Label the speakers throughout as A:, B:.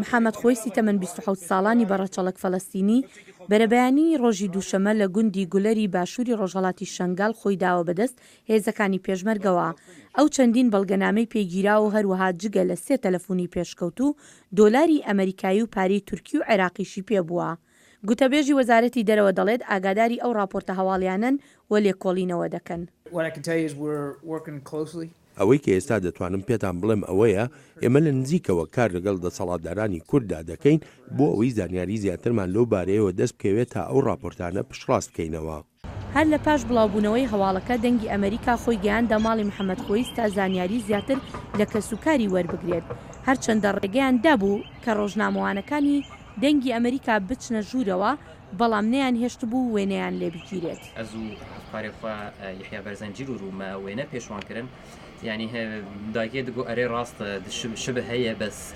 A: محەممەد خۆیسی تەمەن 27 ساڵانی بەڕەچەڵک فەلەستینی بەرەبەیانی ڕۆژی دووشەمە لە گوندی گولەری باشووری ڕۆژهەڵاتی شەنگال خۆی داوە بەدەست هێزەکانی پێشمەرگەوە. ئەو چەندین بەڵگەنامەی پێگیرا و هەروەها جگە لە 3 تەلەفۆنی پێشکەوت و دۆلاری ئەمریکایی و پارەی تورکی و عێراقیشی پێبووە. گوتەبێژی وەزارەتی دەرەوە دەڵێت ئاگاداری ئەو راپۆرتە هەواڵیانن و لێکۆڵینەوە دەکەن.
B: ئەوەی کە ئێستا دەتوانم پێتان بڵێم ئەوەیە ئێمە لە نزیکەوە کار لەگەڵ دەسەڵاتدارانی کورددا دەکەین بۆ ئەوەی زانیاری زیاترمان لەو بارەیەوە دەست بکەوێت تا ئەو راپۆرتانە پشتڕاست بکەینەوە.
A: هەر لە پاش بڵاوبوونەوەی هەواڵەکە دەنگی ئەمریکا خۆی گەیاندە ماڵی محەممەد خۆیست تا زانیاری زیاتر لە کەسوکاری وەربگرێت. هەرچەندە ڕێگەیان دابوو کە ڕۆژنامەوانەکانی دەنگی ئەمریکا بچنە ژوورەوە بەڵام نەیان هێشت بوو وێنەیان لێ بگیرێت.
C: ئەزوو هەفارێخوا یحیا بەرزەنجیر و ڕوومە وێنە پێشوانکردن يعني دايكي دقو أري راست شبه هي بس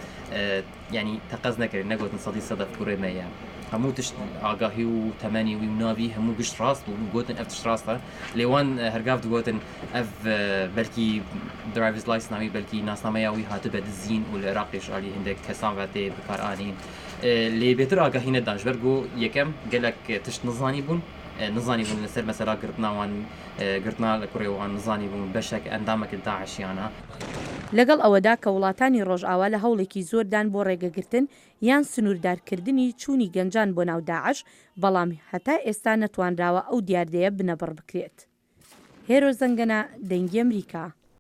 C: يعني تقز نكر نقول نصدي صدف كوري مايا همو تش آگاهی و تمنی و ناوی همو گشت راست و گوتن افتش راسته لیوان هرگاف گوتن اف بلکی درایورز لایسنس نامی بلکی ناسنامه وی هات بد زین و العراقیش علی هندک کسان وقتی بکار آنین لی بهتر آگاهی ندانش برگو یکم گلک تش نزانی بون نزانی بون لسر مثلا گرتنا لکوری وان نزانی بون بشک اندامک داعشیانا
A: لەگەڵ ئەوەدا کە وڵاتانی ڕۆژئاوا لە هەوڵێکی زۆردان بۆ ڕێگەگرتن یان سنووردارکردنی چوونی گەنجان بۆ ناو داعش بەڵام هەتا ئێستا نەتوانراوە ئەو دیاردەیە بنەبڕ بکرێت. هێرۆ زەنگەنە دەنگی ئەمریکا.